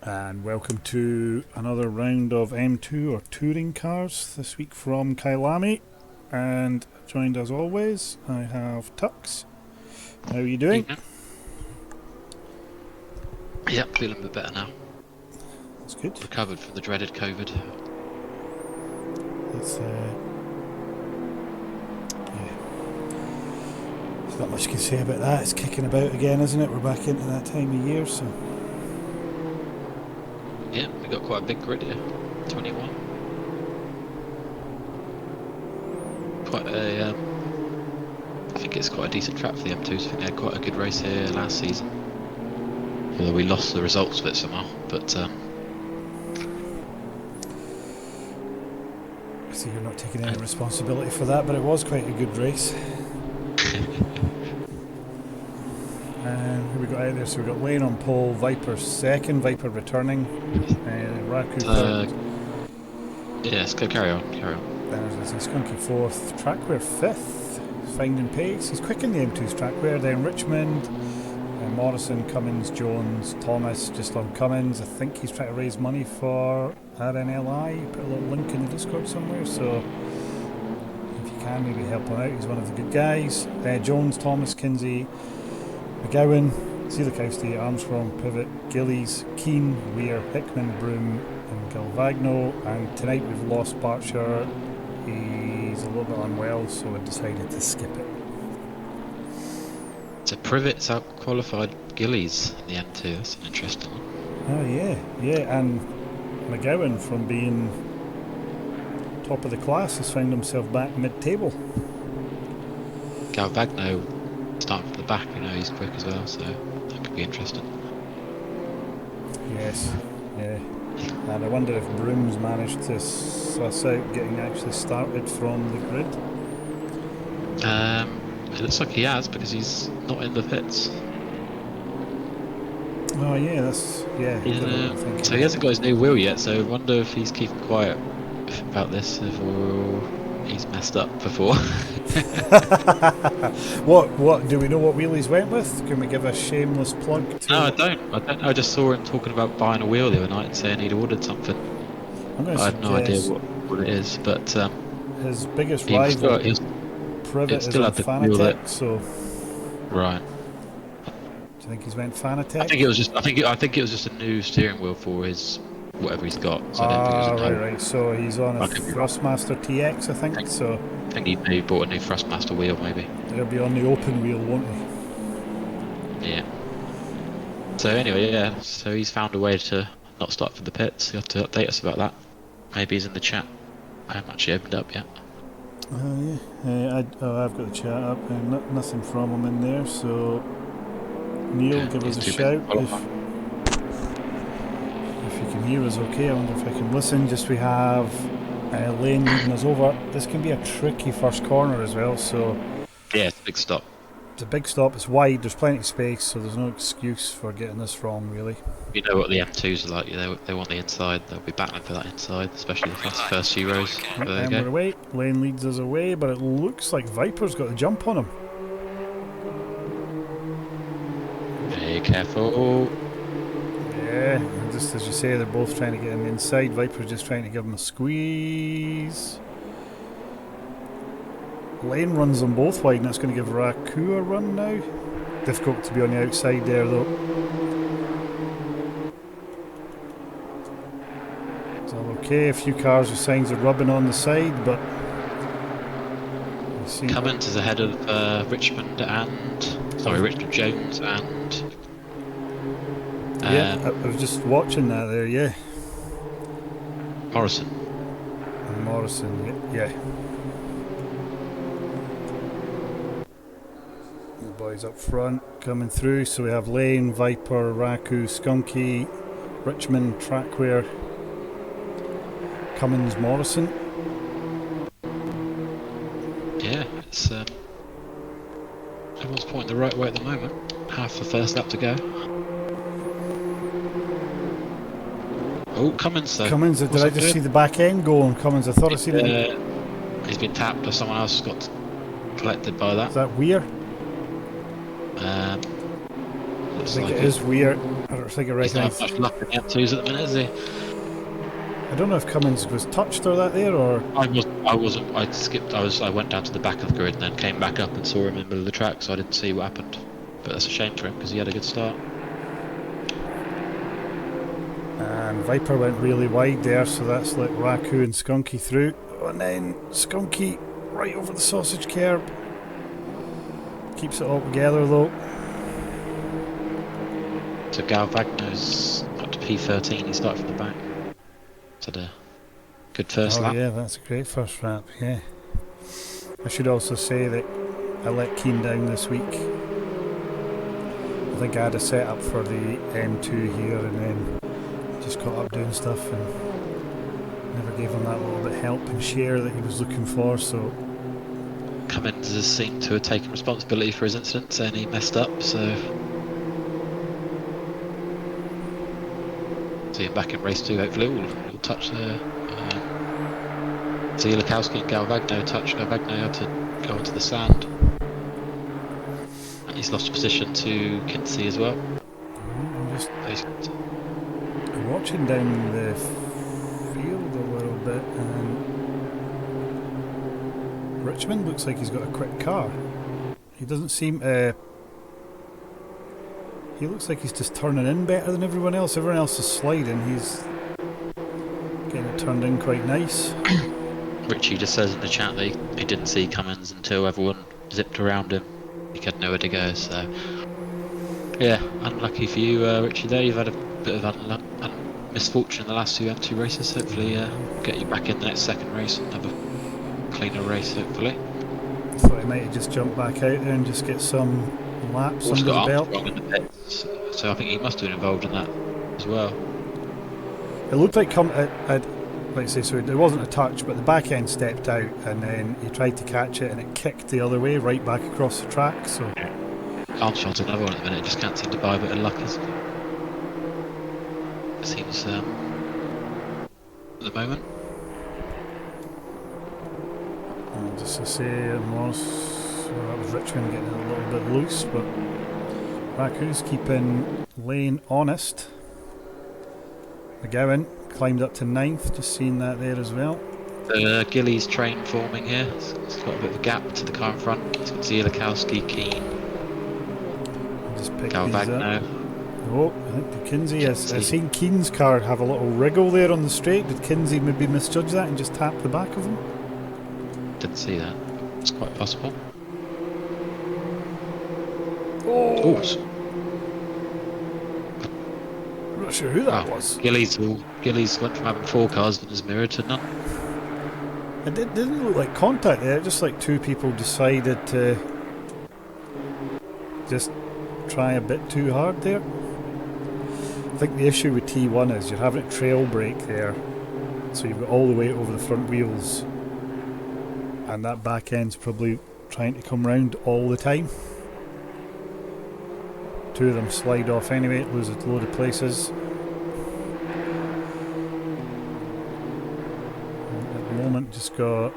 And welcome to another round of M2 or touring cars this week from Kyalami. And joined as always, I have Tux. How are you doing? Evening. Yep, feeling a bit better now. That's good. Recovered from the dreaded COVID. It's yeah. There's not much you can say about that. It's kicking about again, isn't it? We're back into that time of year, so. Yeah, we got quite a big grid here. 21. Quite a, I think it's quite a decent track for the M2s. I think they had quite a good race here last season. Although we lost the results of it somehow, but So you're not taking any responsibility for that, but it was quite a good race. And who we got out there? So we got Lane on pole, Viper second, Viper returning, Raku third. yes, carry on. Then there's Skunky fourth, Trackware fifth, finding pace. He's quick in the M2's Trackware. Then Richmond, Morrison, Cummins, Jones, Thomas just on Cummins. I think he's trying to raise money for RNLI. Put a little link in the Discord somewhere, so if you can, maybe help him out. He's one of the good guys. Jones, Thomas, Kinsey, McGowan, Zielikowski, Armstrong, Pivot, Gillies, Keane, Weir, Hickman, Broom and Galvagno. And tonight we've lost Barcher. He's a little bit unwell, so I decided to skip it. So Privet's out qualified Gillies in the M2. That's an interesting one. Oh yeah, and McGowan from being top of the class has found himself back mid-table. Galvagno starting from the back, he's quick as well, so that could be interesting. Yes, yeah. And I wonder if Broom's managed to suss out getting actually started from the grid. It looks like he has, because he's not in the pits. Oh yeah, that's so he hasn't got his new wheel yet, so I wonder if he's keeping quiet about this, or he's messed up before. What do we know what wheel he's went with? Can we give a shameless plug to? No, I don't. I just saw him talking about buying a wheel the other night and saying he'd ordered something. I have no idea what it is, but his biggest rival Privet is on Fanatec, so right. Do you think he's went Fanatec? I think it was just a new steering wheel for his whatever he's got. So I don't think it was right. So he's on a Thrustmaster TX, I think. So I think he bought a new Thrustmaster wheel, maybe. He'll be on the open wheel, won't he? Yeah. So anyway, yeah. So he's found a way to not start from the pits. He'll have to update us about that. Maybe he's in the chat. I haven't actually opened up yet. I've got the chat up and nothing from him in there. So Neil, give us a shout if you can hear us. Okay, I wonder if I can listen. Just we have Lane leading us over. This can be a tricky first corner as well. So yeah, it's a big stop. It's a big stop. It's wide. There's plenty of space, so there's no excuse for getting this wrong, really. You know what the M2s are like. They want the inside. They'll be battling for that inside, especially the first few rows. And we're away. Lane leads us away, but it looks like Viper's got the jump on him. Be careful. Yeah, just as you say, they're both trying to get him inside. Viper's just trying to give him a squeeze. Lane runs them both wide, and that's going to give Raku a run now. Difficult to be on the outside there, though. It's all okay. A few cars with signs of rubbing on the side, but Cummins is ahead of Richmond Jones and. Yeah, I was just watching that there. Yeah. Morrison. Yeah. Boys up front coming through, so we have Lane, Viper, Raku, Skunky, Richmond, Trackware, Cummins, Morrison. Yeah, it's everyone's pointing the right way at the moment. Half the first lap to go. Oh, Cummins though. Cummins, did I just see the back end go on Cummins? I thought I seen it. He's been tapped or someone else got collected by that. Is that Weir? I think it is Weir. I don't think I He's not recognise. having much luck in the M2s at the minute, is he? I don't know if Cummins was touched or that there, or I wasn't. I skipped. I went down to the back of the grid and then came back up and saw him in the middle of the track, so I didn't see what happened. But that's a shame for him because he had a good start. and Viper went really wide there, so that's let Raku and Skunky through, and then Skunky right over the sausage curb. Keeps it all together though. So Gal Wagner's got to P13. He started from the back. Had a good first lap. Yeah, that's a great first lap, yeah. I should also say that I let Keane down this week. I think I had a setup for the M2 here and then just caught up doing stuff and never gave him that little bit of help and share that he was looking for, so... Cummins has seemed to have taken responsibility for his incident, saying he messed up, so... See him back in race 2, hopefully we'll touch there. Zielakowski and Gal Wagner touch. Gal Wagner had to go onto the sand. And he's lost position to Kinsey as well. I'm just watching down the field a little bit, and Richmond looks like he's got a quick car. He doesn't seem to... He looks like he's just turning in better than everyone else. Everyone else is sliding. He's getting it turned in quite nice. Richie just says in the chat that he didn't see Cummins until everyone zipped around him. He had nowhere to go, so... Yeah, unlucky for you, Richie, there. You've had a bit of misfortune in the last two M2 races. Hopefully get you back in the next second race and have a cleaner race, hopefully. I thought he might have just jumped back out there and just get some laps Also under the got belt. Armstrong in the pits, so I think he must have been involved in that as well. It looked like like I say, so it wasn't a touch, but the back end stepped out and then he tried to catch it and it kicked the other way right back across the track. So Armstrong's another one at the minute, just can't seem to buy a bit of luck. It seems at the moment. and just to say, that was Richmond getting a little bit loose, but Raku's keeping Lane honest. McGowan climbed up to 9th, just seen that there as well. The Gillies train forming here. It's got a bit of a gap to the car in front. It's got Zielakowski, Keane, Just pick Gal these up. Wagner. Oh, I think the Kinsey. I've seen Keane's car have a little wriggle there on the straight. Did Kinsey maybe misjudge that and just tap the back of him? Didn't see that. It's quite possible. Oh! Ooh, I'm not sure who that was. Gillies went from having 4 cars in his mirror to none. It didn't look like contact there, just like two people decided to just try a bit too hard there. I think the issue with T1 is you're having a trail brake there, so you've got all the weight over the front wheels, and that back end's probably trying to come round all the time. Two of them slide off anyway, it loses a load of places. At the moment, just got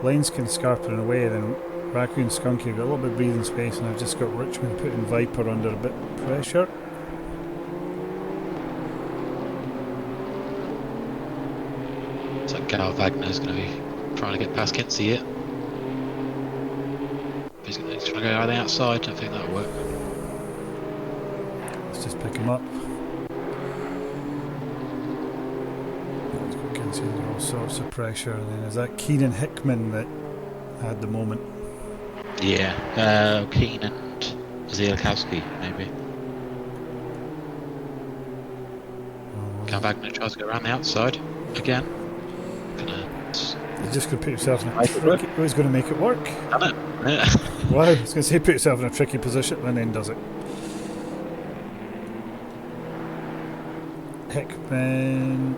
Lineskin scarping away, then Raku and Skunky have got a little bit of breathing space, and I've just got Richmond putting Viper under a bit of pressure. So Gal Wagner's going to be trying to get past Kinsey here. He's trying to go out the outside. I don't think that'll work. Let's just pick him up. He's got Kinsey under all sorts of pressure, and then is that Keenan Hickman that had the moment? Yeah, Keane and Zielakowski, maybe. Gal Wagner tries to go around the outside again. He's just going to put himself in a tricky... Oh, he's going to make it work. Done it. Yeah. Wow, I was going to say put yourself in a tricky position and then does it. Hickman...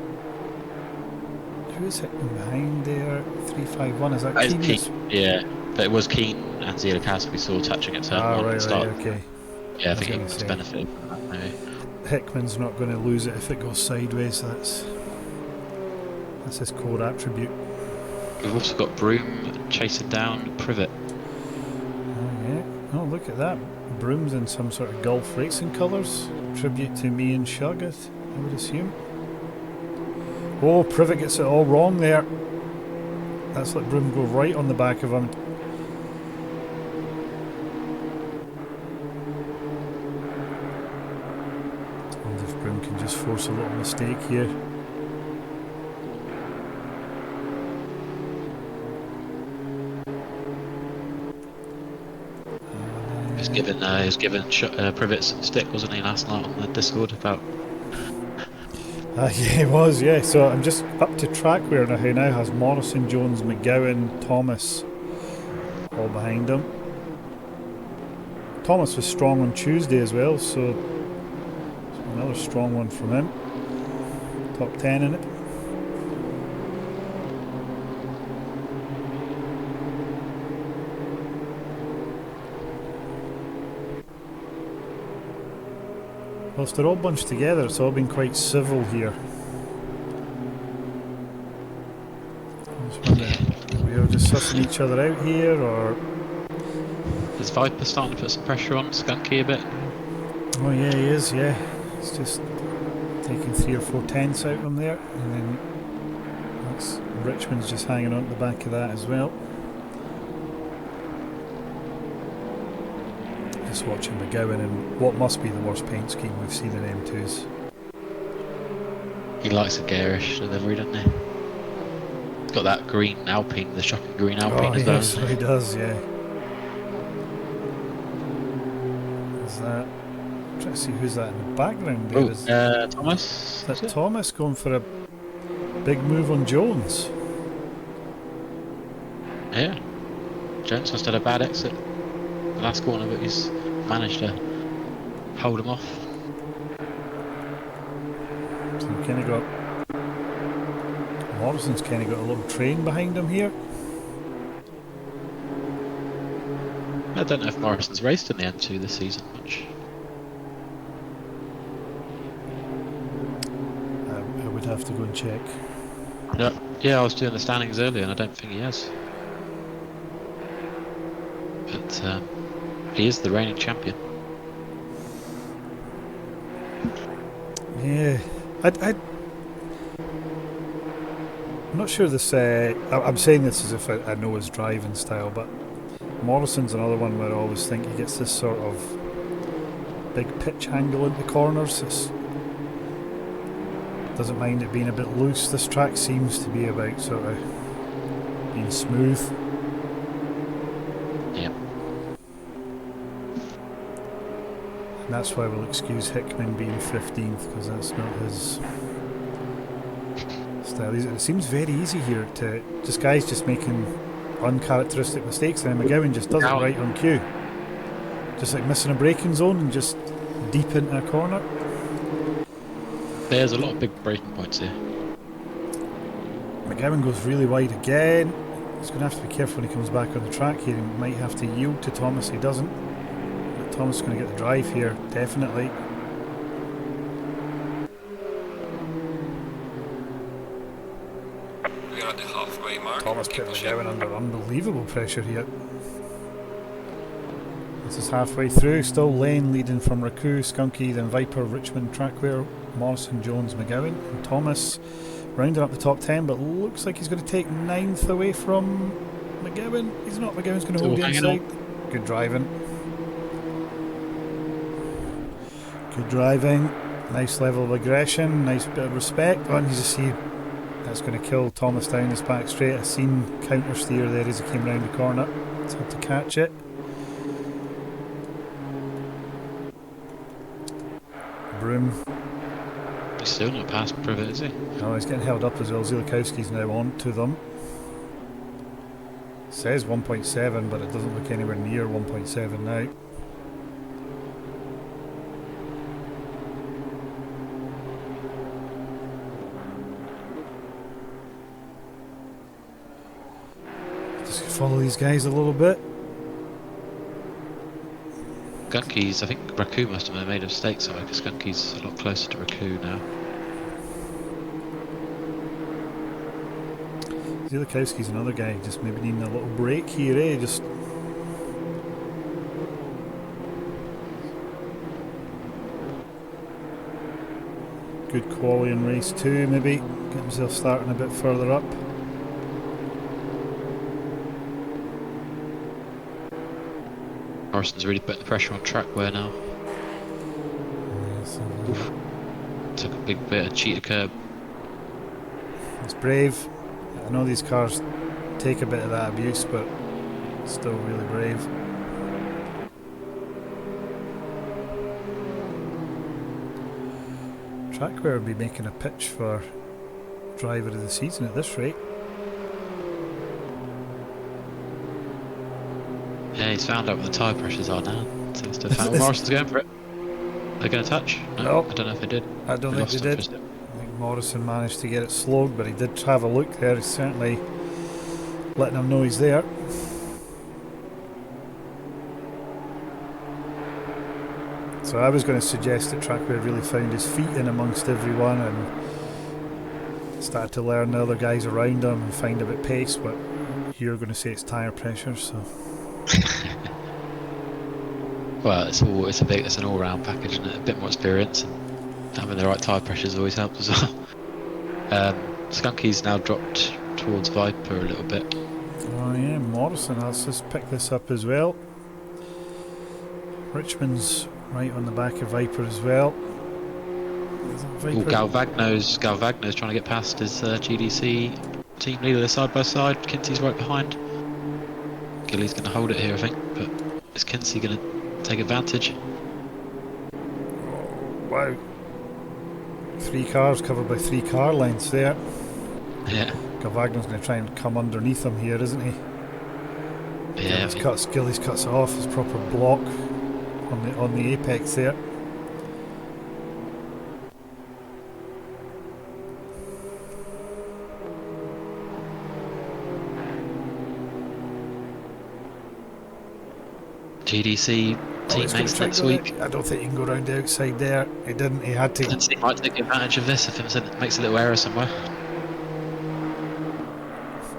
Who is Hickman behind there? 351, is that Keane? Yeah, but it was Keane and Zielakowski saw touching at turn 1 at the start. Okay. Yeah, I think he must benefit from that maybe. Hickman's not going to lose it if it goes sideways, that's his core attribute. We've also got Broom chasing down Privet. Oh yeah. Oh look, look at that. Broom's in some sort of golf racing colours. Tribute to me and Shug, I would assume. Oh, Privet gets it all wrong there. That's let Broom go right on the back of him. I wonder if Broom can just force a little mistake here. He was given Privet's stick, wasn't he, last night on the Discord about. Yeah, he was, yeah. So I'm just up to Trackware now, who now has Morrison, Jones, McGowan, Thomas all behind him. Thomas was strong on Tuesday as well, so another strong one from him. Top 10 in it. Whilst they're all bunched together, it's all been quite civil here. I just wonder, are we all just sussing each other out here, or... Is Viper starting to put some pressure on Skunky a bit? Oh yeah, he is, yeah. It's just taking 3 or 4 tenths out of him there, and then that's Richmond's just hanging on to the back of that as well. Just watching McGowan in what must be the worst paint scheme we've seen in M2s. He likes a garish delivery, doesn't he? He's got that green Alpine, the shocking green Alpine as well. Yes, he does, yeah. Is that... I'm trying to see who's that in the background there. Thomas? Is that Thomas going for a big move on Jones? Yeah. Jones must have had a bad exit the last corner, but he's managed to hold him off. So we've kind of got... Morrison's kind of got a little train behind him here. I don't know if Morrison's raced in the M2 this season much. I would have to go and check. Yeah, I was doing the standings earlier and I don't think he has. But he is the reigning champion. Yeah, I'm not sure this. I'm saying this as if I know his driving style, but Morrison's another one where I always think he gets this sort of big pitch angle into corners. Doesn't mind it being a bit loose. This track seems to be about sort of being smooth. Yeah. And that's why we'll excuse Hickman being 15th, because that's not his style. It seems very easy here to just guys just making uncharacteristic mistakes, and then McGowan just does it right on cue. Just like missing a braking zone and just deep into a corner. There's a lot of big braking points here. McGowan goes really wide again. He's going to have to be careful when he comes back on the track here. He might have to yield to Thomas. He doesn't. But Thomas is going to get the drive here, definitely. We're at the halfway mark. Thomas put McGowan under unbelievable pressure here. This is halfway through. Still Lane leading from Raku, Skunky, then Viper, Richmond, Trackware, Morrison, Jones, McGowan, and Thomas rounding up the top 10, but looks like he's going to take 9th away from McGowan. He's not. McGowan's going to hold the inside. Good driving. Good driving. Nice level of aggression. Nice bit of respect. Oh, and you just see that's going to kill Thomas down this back straight. I seen counter steer there as he came round the corner. It's hard to catch it. Broom. He's still not past Privet, is he? No, he's getting held up as well. Zielikowski's now on to them. It says 1.7, but it doesn't look anywhere near 1.7 now. Just follow these guys a little bit. Skunky's, I think Raku must have made a mistake somewhere because Skunky's a lot closer to Raku now. Zielikowski's another guy, just maybe needing a little break here, eh? Just good quality in race 2 maybe. Get himself starting a bit further up. Morrison's really putting the pressure on track wear now. Yes, Oof. Took a big bit of cheetah curb. it's brave. I know these cars take a bit of that abuse, but still really brave. Trackware would be making a pitch for driver of the season at this rate. Yeah, he's found out what the tyre pressures are now. Seems to have found. Morrison's going for it. They're going to touch? No. I don't know if they did. I don't think they did. I think Morrison managed to get it slowed, but he did have a look there. He's certainly letting him know he's there. So I was going to suggest that Trackware really found his feet in amongst everyone and started to learn the other guys around him and find a bit pace, but you're going to say it's tyre pressure, so... Well, it's an all-round package, isn't it? A bit more experience and having the right tyre pressures always helps as well. Skunky's now dropped towards Viper a little bit. Oh yeah, Morrison, let's just pick this up as well. Richmond's right on the back of Viper as well. Ooh, Galvagno's trying to get past his GDC team leader. They're side by side. Kinsey's right behind. Gilly's going to hold it here, I think, but is Kinsey going to take advantage? Wow. 3 cars covered by 3 car lengths there. Yeah. Galvagno's going to try and come underneath him here, isn't he? Yeah. Gillies cuts off his proper block on the apex there. GDC teammates next week. I don't think he can go round the outside there. He didn't. He had to. He might take advantage of this if he makes a little error somewhere.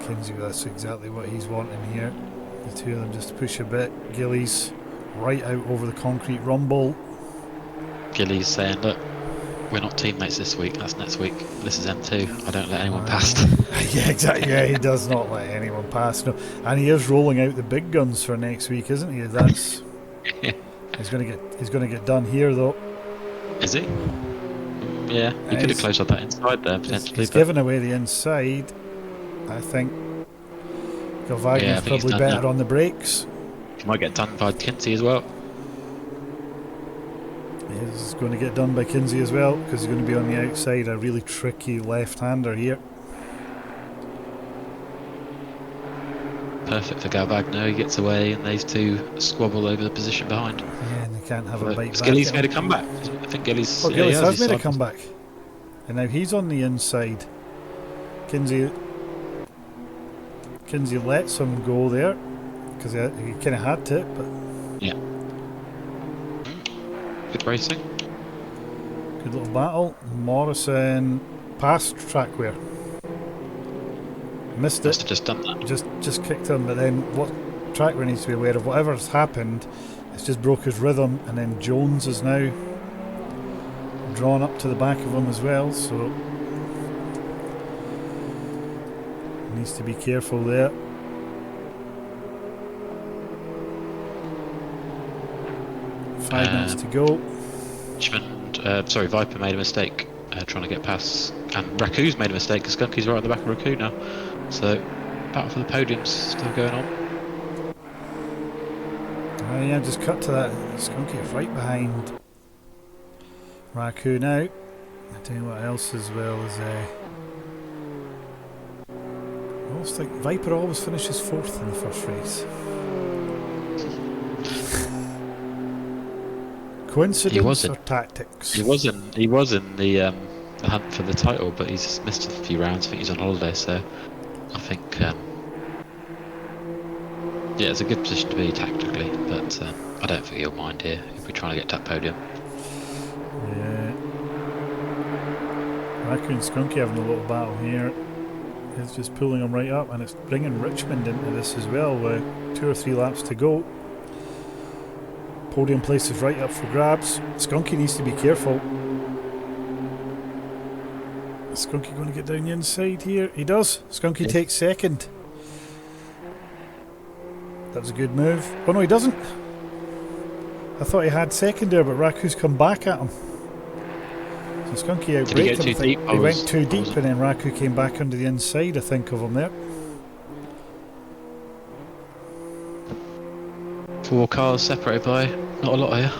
Kinsey, that's exactly what he's wanting here. The two of them just push a bit. Gillies right out over the concrete rumble. Gilly's saying, look, we're not teammates this week, that's next week. This is M2, I don't let anyone past. Yeah, exactly. Yeah, he does not let anyone pass. No, and he is rolling out the big guns for next week, isn't he? That's he's going to get done here though. Is he? Yeah, he could have closed up that inside there potentially. He's given away the inside. I think Galvagno's probably better now. on the brakes. He might get done by Kinsey as well. He's going to get done by Kinsey as well because he's going to be on the outside, a really tricky left-hander here. Perfect for Galvagno, he gets away and these two squabble over the position behind. Yeah, and they can't have a bite back. Gilly's made a comeback. I think Gilly's... Well, Gillies has made a comeback. And now he's on the inside. Kinsey lets him go there because he kind of had to, but... Yeah. Good racing. Good little battle. Morrison past Trackware. Missed it. Must have just done that. Just kicked him, but then what Trackware needs to be aware of, whatever's happened, it's just broke his rhythm, and then Jones is now drawn up to the back of him as well, so needs to be careful there. Five minutes to go. Viper made a mistake trying to get past, and Raku's made a mistake because Skunky's right on the back of Raku now. So, battle for the podium's still going on. Yeah, just cut to that. Skunky is right behind Raku now. I'll tell you what else as well is almost like Viper always finishes 4th in the first race. Coincidence or tactics? He was in the hunt for the title, but he's missed a few rounds. I think he's on holiday, so I think it's a good position to be tactically, but I don't think he'll mind here if we're trying to get to that podium. Yeah. Raku and Skunky having a little battle here. It's just pulling him right up, and it's bringing Richmond into this as well with 2 or 3 laps to go. Podium place is right up for grabs. Skunky needs to be careful. Skunky going to get down the inside here? He does. Skunky Yeah. takes second. That was a good move. Oh no, he doesn't. I thought he had second there, but Raku's come back at him. So Skunky Did he outbraked go him. I too think deep? he went too deep, and then Raku came back under the inside, I think, of him there. 4 cars separated by not a lot here.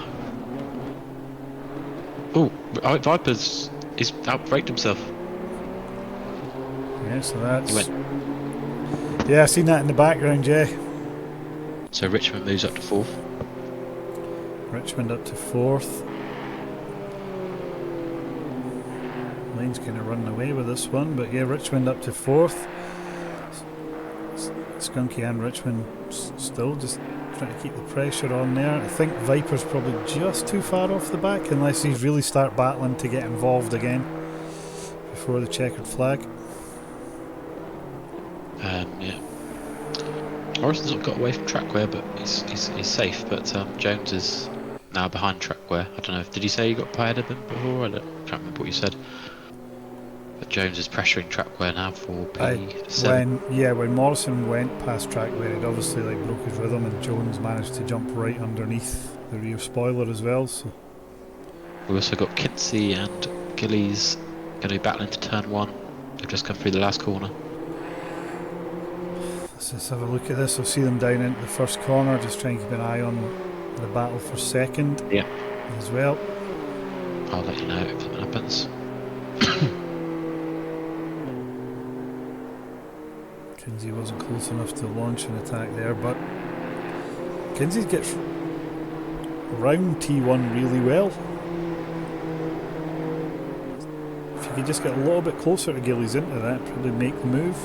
Oh, Viper's he's outbraked himself. Yeah, so that's... He went. Yeah, I seen that in the background, yeah. So Richmond moves up to 4th. Richmond up to 4th. Lane's kind of running away with this one, but yeah, Richmond up to 4th. Skunky and Richmond still just trying to keep the pressure on there. I think Viper's probably just too far off the back unless he's really start battling to get involved again before the checkered flag. Yeah. Morrison's not got away from Trackware, but he's safe. But Jones is now behind Trackware. I don't know. Did you say you got ahead of him before? Can't remember what you said. But Jones is pressuring Trackware now for P7. When Morrison went past Trackware, it obviously broke his rhythm, and Jones managed to jump right underneath the rear spoiler as well. So We've also got Kinsey and Gillies going to be battling to turn 1. They've just come through the last corner. let's just have a look at this. I'll see them down into the first corner, just trying to keep an eye on the battle for second as well. I'll let you know if something happens. Kinsey wasn't close enough to launch an attack there, but Kinsey gets round T1 really well. If you could just get a little bit closer to Gillies into that, probably make the move.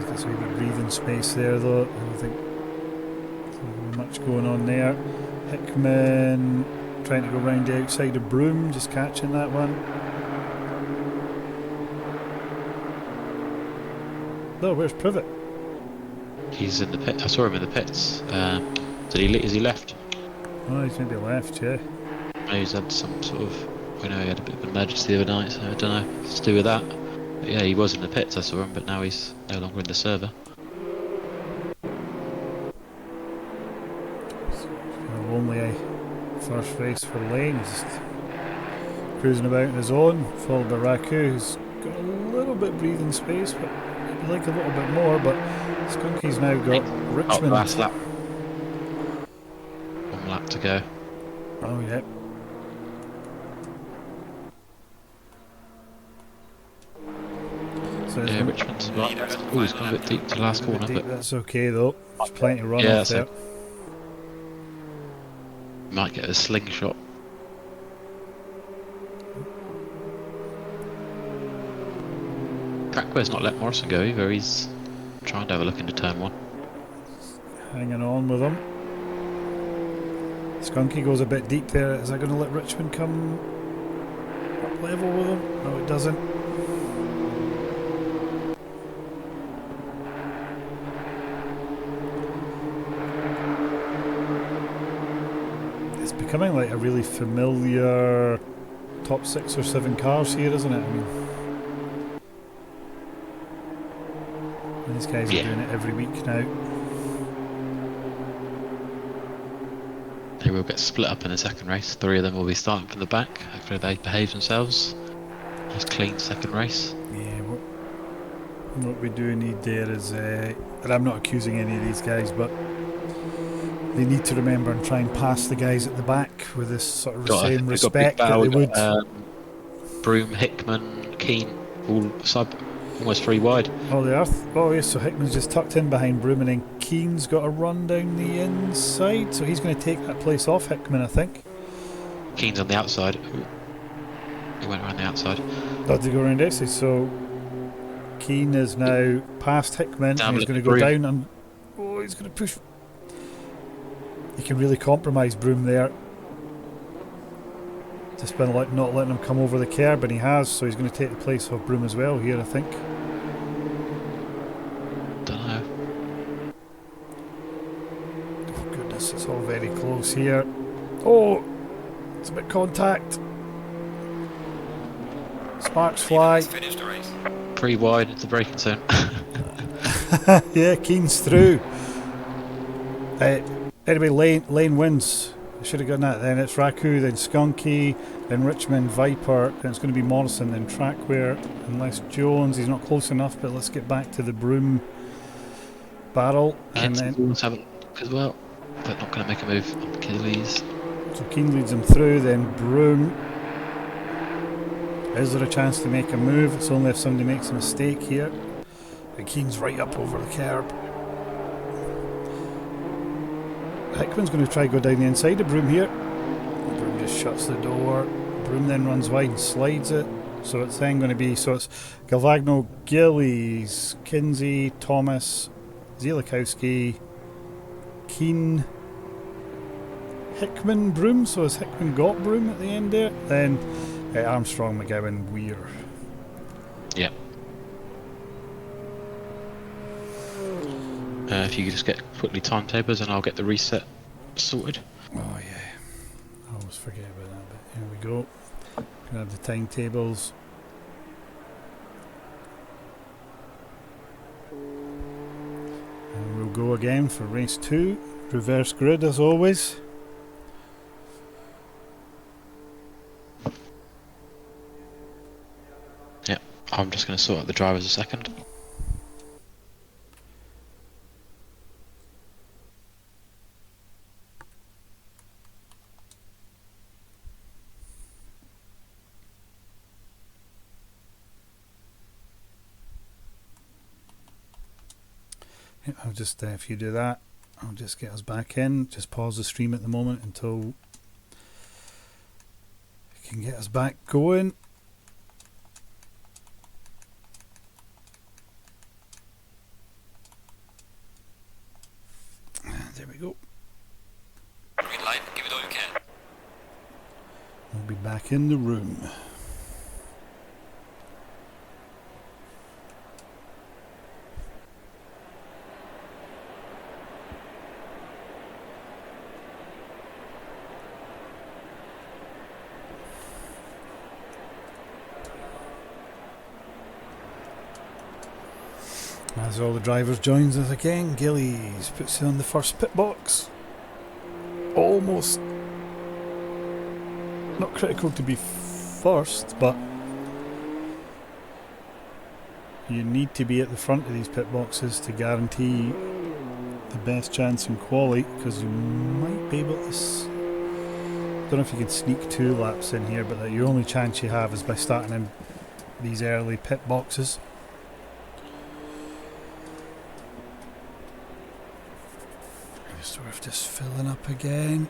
There's a wee bit of breathing space there though. I don't think there's much going on there. Hickman trying to go round the outside of Broom, just catching that one. No, where's Privet? He's in the pit. I saw him in the pits. Is he left? Oh, he's maybe left, yeah. Maybe he's had some sort of... We know he had a bit of an emergency the other night, so I don't know if it's to do with that. But yeah, he was in the pits, I saw him, but now he's no longer in the server. It's been a lonely first race for Lane. Just cruising about on his own, followed by Raku, who's got a little bit of breathing space, but he'd like a little bit more. But Skunky's now got Richmond. Last lap. 1 lap to go. Oh, yeah. So Yeah, Richmond's right. Oh, he's gone a bit deep to the last corner, but that's okay though. There's plenty of run Yeah, off there. might get a slingshot. Trackware's not let Morrison go either. He's trying to have a look into turn 1. Hanging on with him. Skunky goes a bit deep there. Is that going to let Richmond come up level with him? No, it doesn't. It's becoming like a really familiar top 6 or 7 cars here, isn't it? I mean, these guys are doing it every week now. They will get split up in the second race. 3 of them will be starting from the back. Hopefully they behave themselves. Nice clean second race. Yeah, what we do need there is, and I'm not accusing any of these guys, but they need to remember and try and pass the guys at the back with this sort of same respect that they would. Broom, Hickman, Keane, all almost 3 wide. Oh, they are. Oh, yes. So Hickman's just tucked in behind Broom, and then Keane's got a run down the inside, so he's going to take that place off Hickman, I think. Keane's on the outside. He went around the outside. Got to go around exit. So Keane is now past Hickman, and he's going to go down, and he's going to push. He can really compromise Broom there. Just been not letting him come over the curb, and he has, so he's going to take the place of Broom as well here, I think. Don't know. Oh goodness, it's all very close here. Oh, it's a bit contact. Sparks fly. Finished the race. 3 wide into the braking zone. Yeah, Keen's through. Anyway, Lane wins. I should have gotten that. Then it's Raku, then Skunky, then Richmond, Viper, then it's going to be Morrison, then Trackware, unless Jones. He's not close enough, but let's get back to the Broom barrel. And then Let's have a look as well, but not going to make a move on Achilles. so Keen leads him through, then Broom. Is there a chance to make a move? It's only if somebody makes a mistake here. And Keen's right up over the curb. Hickman's going to try to go down the inside of Broom here. Broom just shuts the door. Broom then runs wide and slides it. So it's then going to be, so it's Galvagno, Gillies, Kinsey, Thomas, Zielikowski, Keen, Hickman, Broom. So has Hickman got Broom at the end there? Then Armstrong, McGowan, Weir. Yeah. If you could just get quickly timetables and I'll get the reset sorted. Oh yeah, I always forget about that bit. Here we go. Grab the timetables. And we'll go again for race 2. Reverse grid as always. Yeah, I'm just going to sort out the drivers a second. I'll just, if you do that, I'll just get us back in. Just pause the stream at the moment until we can get us back going. And there we go. Green light, give it all you can. We'll be back in the room. As all the drivers joins us again, Gillies puts it on the first pit box. Almost not critical to be first, but you need to be at the front of these pit boxes to guarantee the best chance in quali, because you might be able to don't know if you can sneak 2 laps in here, but your only chance you have is by starting in these early pit boxes. So we're just filling up again.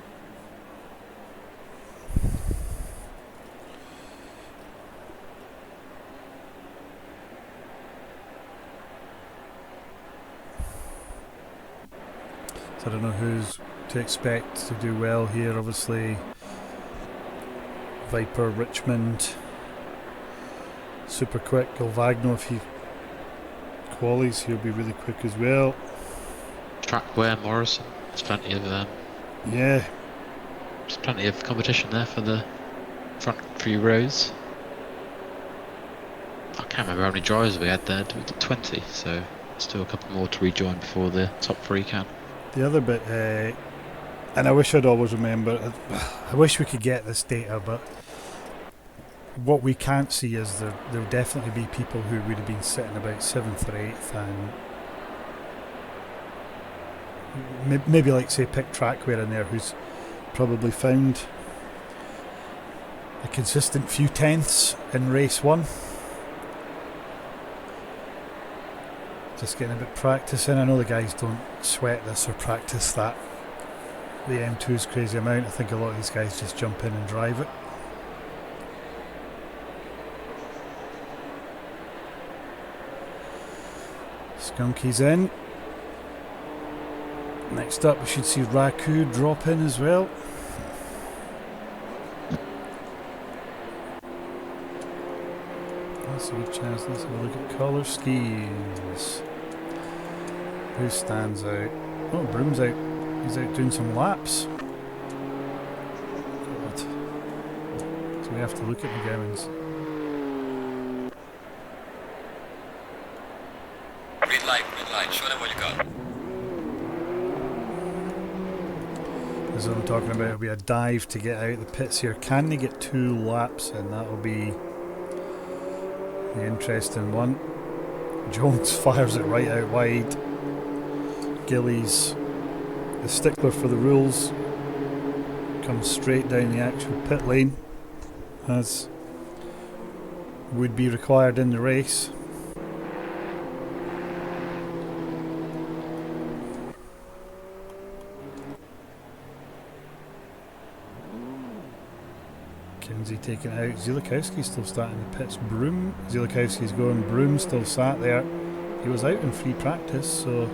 So I don't know who's to expect to do well here. Obviously Viper, Richmond, super quick. Galvagno, if he qualies, he'll be really quick as well. Trackware, Morrison. There's plenty of Yeah, there's plenty of competition there for the front few rows. I can't remember how many drivers we had there. 20, so still a couple more to rejoin before the top 3 can. the other bit, and I wish I'd always remember, I wish we could get this data, but what we can't see is there'll definitely be people who would have been sitting about 7th or 8th and maybe, like, say, pick Trackware in there, who's probably found a consistent few tenths in race 1. Just getting a bit of practice in. I know the guys don't sweat this or practice that. The M2's crazy amount. I think a lot of these guys just jump in and drive it. Skunky's in. Next up we should see Raku drop in as well. That's a good chance. Let's have a look at colour schemes. Who stands out? Oh, Broom's out. He's out doing some laps. God. So we have to look at McGowan's. show them what you got. This is what I'm talking about. It'll be a dive to get out of the pits here. Can they get 2 laps in? That'll be the interesting one. Jones fires it right out wide. Gillies, the stickler for the rules, comes straight down the actual pit lane, as would be required in the race. Kinsey taking it out. Zielikowski's still starting the pits. Broom, Zielikowski's going. Broom still sat there. He was out in free practice, so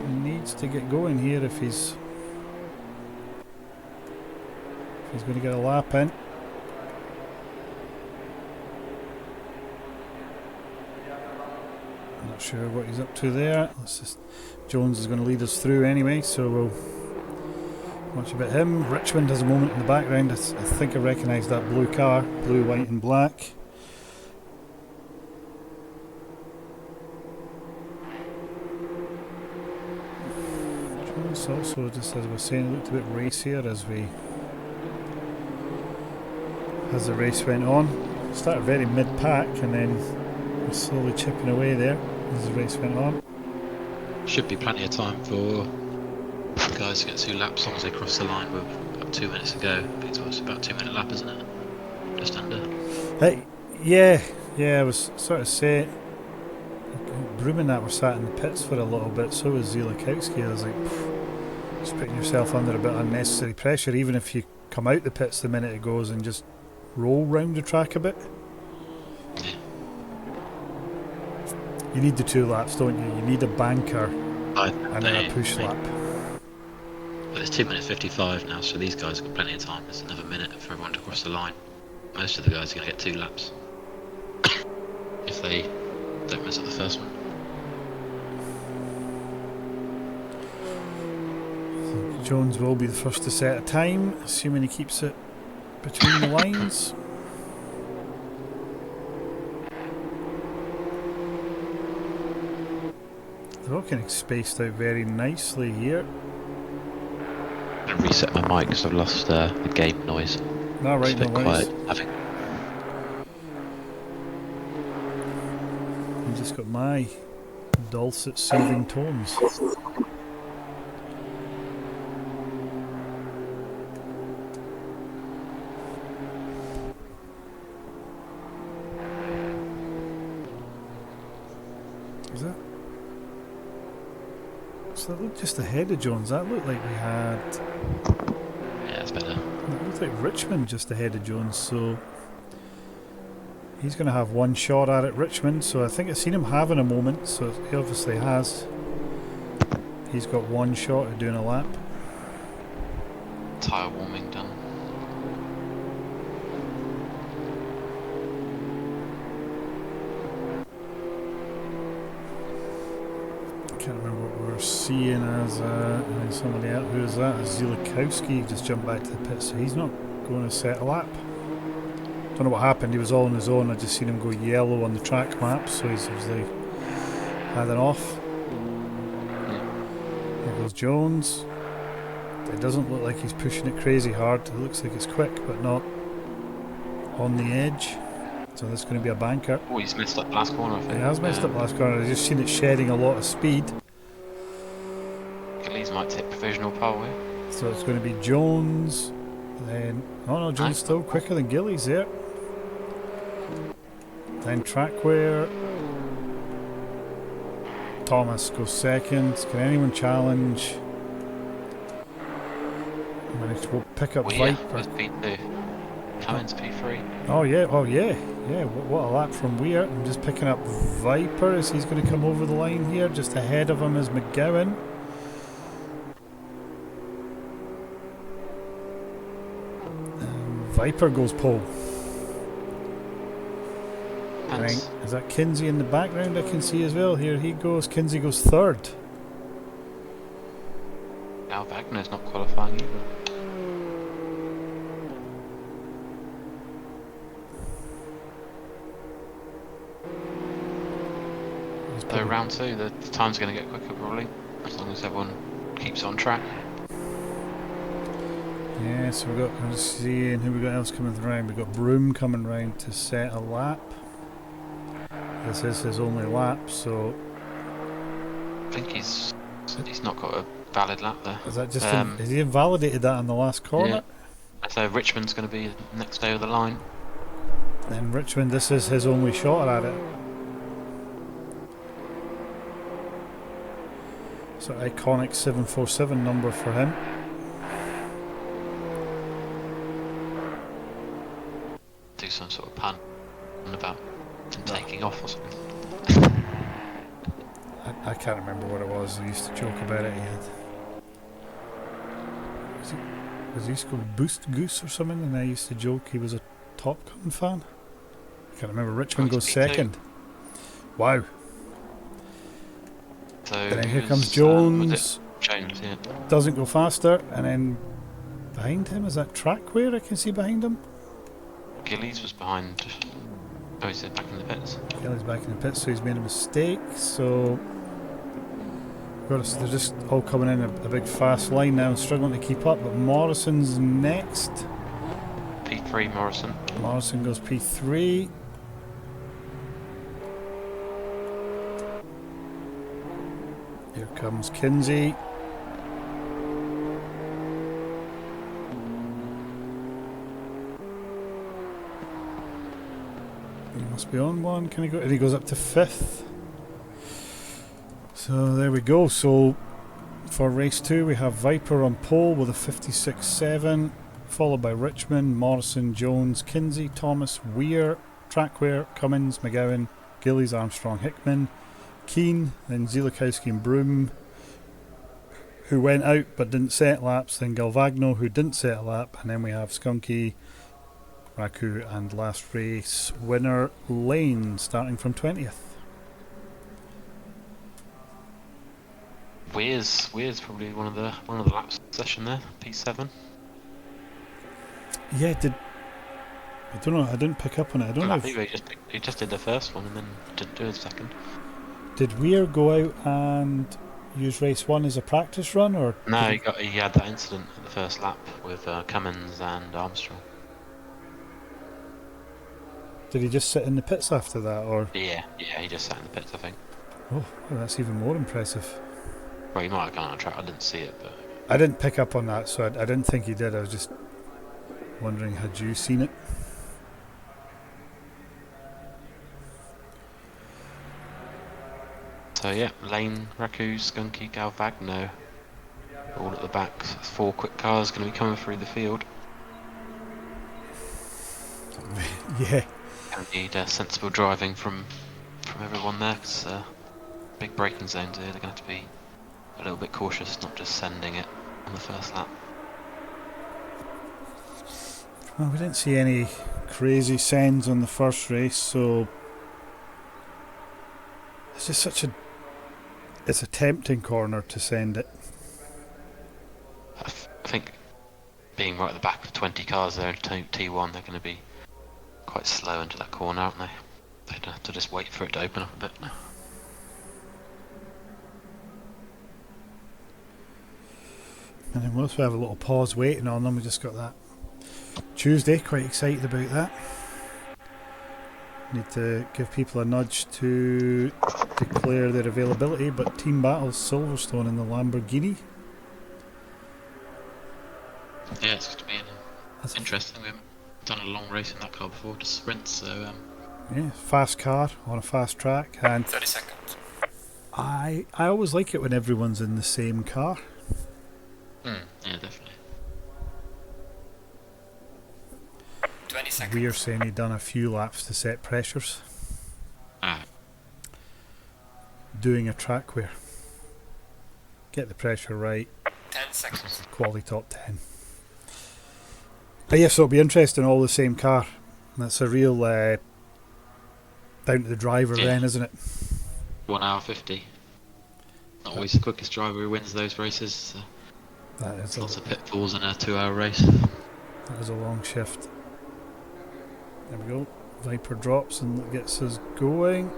he needs to get going here if he's going to get a lap in. I'm not sure what he's up to there. Jones is going to lead us through anyway, so we'll watch about him. Richmond has a moment in the background. I think I recognise that blue car, blue, white and black. Jones also, just as I was saying, looked a bit racier as the race went on. Started very mid-pack and then was slowly chipping away there as the race went on. Should be plenty of time for guys to get 2 laps as long as they cross the line with about 2 minutes to go. It's about a 2-minute lap, isn't it? Just under. Hey, yeah, I was sort of saying, Broom and that were sat in the pits for a little bit, so was Zielikowski. I was like, just putting yourself under a bit of unnecessary pressure, even if you come out the pits the minute it goes and just roll round the track a bit. Yeah. You need the 2 laps, don't you? You need a banker and then a push lap. But it's 2 minutes 55 now, so these guys have got plenty of time. There's another minute for everyone to cross the line. Most of the guys are going to get 2 laps if they don't mess up the first one. Jones will be the first to set a time, assuming he keeps it between the lines. They're all kind of spaced out very nicely here. I'm going to reset my mic because I've lost the game noise. No, right, it's a no bit worries. quiet. I think. I've just got my dulcet soothing tones. Is that? So that looked just ahead of Jones. That looked like we had. Yeah, it's better. It looked like Richmond just ahead of Jones, so he's going to have one shot at it, Richmond. So I think I've seen him having a moment, so he obviously has. He's got one shot at doing a lap. Tyre warming done. I can't remember what we were seeing as somebody else. Who is that? Zielikowski just jumped back to the pit, so he's not going to set a lap. Don't know what happened. He was all on his own. I just seen him go yellow on the track map, so he's obviously had it off. There goes Jones. It doesn't look like he's pushing it crazy hard. It looks like it's quick, but not on the edge. So this is going to be a banker. Oh, he's messed up last corner, I think. He has messed up last corner. I've just seen it shedding a lot of speed. Gillies might take provisional pole, eh? So it's going to be Jones. Then, oh no, Jones still quicker than Gillies there. Then Trackware. Thomas goes second. Can anyone challenge? Managed to pick up Viper. It's P2. Cummins P3. Oh yeah, yeah. What a lap from Weir. I'm just picking up Viper as he's going to come over the line here. Just ahead of him is McGowan. Viper goes pole. Right. Is that Kinsey in the background I can see as well? Here he goes. Kinsey goes third. Now Wagner's not qualifying either. He's So probably- round 2, the time's going to get quicker probably, as long as everyone keeps on track. Yeah, so I'm seeing who we got else coming round. We got Broom coming round to set a lap. This is his only lap, so I think he's not got a valid lap there. is that just has he invalidated that in the last corner? Yeah. So Richmond's going to be the next day of the line. Then Richmond, this is his only shot at it. So iconic 747 number for him. Do some sort of pun about him taking off or something. I can't remember what it was. I used to joke about it. Was he called Boost Goose or something? And I used to joke he was a Top Gun fan. I can't remember. Richmond goes second. Wow. So And then here comes Jones. Jones, yeah. Doesn't go faster. And then behind him, is that Trackware I can see behind him? Gillies was behind. Oh, he's back in the pits. Kelly's back in the pits, so he's made a mistake. So they're just all coming in a big fast line now and struggling to keep up. But Morrison's next. P3 Morrison. Morrison goes P3. Here comes Kinsey. He must be on one. Can he go? And he goes up to 5th. So there we go. So for race 2, we have Viper on pole with a 56.7, followed by Richmond, Morrison, Jones, Kinsey, Thomas, Weir, Trackware, Cummins, McGowan, Gillies, Armstrong, Hickman, Keane, then Zielikowski and Broom, who went out but didn't set laps, then Galvagno, who didn't set a lap, and then we have Skunky, Raku, and last race winner Lane, starting from 20th. Weir's probably one of the laps session there. P7. Yeah, I don't know. I didn't pick up on it. I don't know. He just did the first one and then didn't do the second. Did Weir go out and use race 1 as a practice run, or No, he had that incident at the first lap with Cummins and Armstrong. did he just sit in the pits after that, or? Yeah, he just sat in the pits, I think. Oh, well, that's even more impressive. Well, he might have gone on track. I didn't see it, but I didn't pick up on that, so I didn't think he did. I was just wondering, had you seen it? so yeah, Lane, Raku, Skunky, Galvagno, all at the back. So 4 quick cars going to be coming through the field. Yeah. Going to need sensible driving from everyone there, because big braking zones here. They're going to have to be a little bit cautious, not just sending it on the first lap. Well, we didn't see any crazy sends on the first race, so it's just it's a tempting corner to send it. I think being right at the back of 20 cars there in T1, they're going to be quite slow into that corner, aren't they? They'd have to just wait for it to open up a bit. And then we also have a little pause waiting on them. We just got that Tuesday, quite excited about that. Need to give people a nudge to declare their availability, but Team Battles Silverstone in the Lamborghini. Yeah, it's going to be that's interesting. We haven't done a long race in that car before, just sprints, so yeah, fast car on a fast track, and 30 seconds. I always like it when everyone's in the same car. yeah, definitely. 20 seconds. We're saying he'd done a few laps to set pressures. Doing a track where get the pressure right, 10 seconds. quality top 10. But yes, it'll be interesting, all the same car. That's a real down to the driver then, isn't it? 1 hour 50. Not always the quickest driver who wins those races. So That is lots of pitfalls in a 2-hour race. that is a long shift. There we go. Viper drops and gets us going.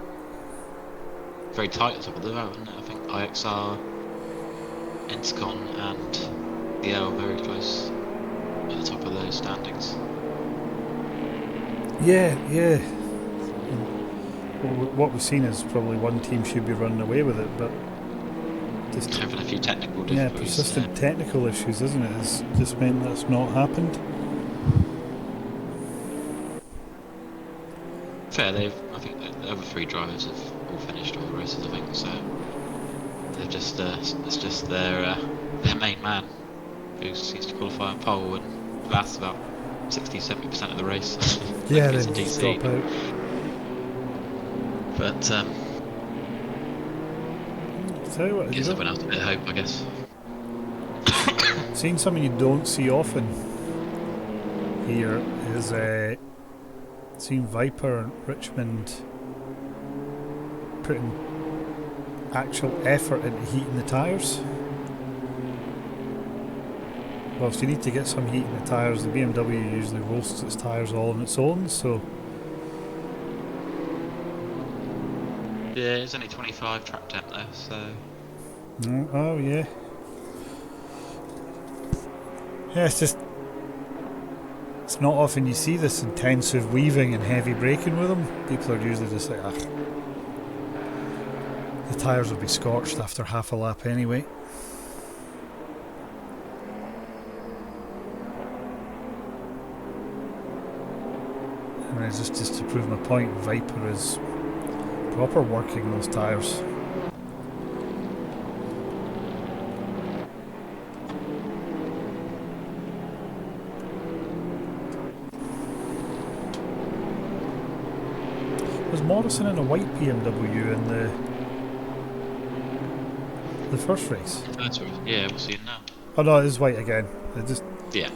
very tight at the top of the row, isn't it? I think IXR, Inscon and DL are very close at the top of those standings. Yeah, yeah. Well, what we've seen is probably one team should be running away with it, but just Having a few technical yeah, difficulties. persistent technical issues, isn't it? Has just meant that's not happened. Fair, I think the other 3 drivers have all finished all the races, I think, so they're just, it's just their main man who seems to qualify on pole and lasts about 60-70% of the race. Yeah, It's then a just DC. drop out. But Tell you what, gives everyone else a bit of hope, I guess. seen something you don't see often here is seeing Viper and Richmond putting actual effort into heating the tyres. Well, if you need to get some heat in the tyres, the BMW usually roasts its tyres all on its own, so Yeah, it's only 25 track temp though, so oh yeah. Yeah, it's not often you see this intensive weaving and heavy braking with them. People are usually just like, the tyres will be scorched after half a lap anyway. I mean, just to prove my point, Viper is proper working those tyres. Was Morrison in a white BMW in the first race? that's what, yeah, we'll see it now. Oh no, it is white again. It just Yeah.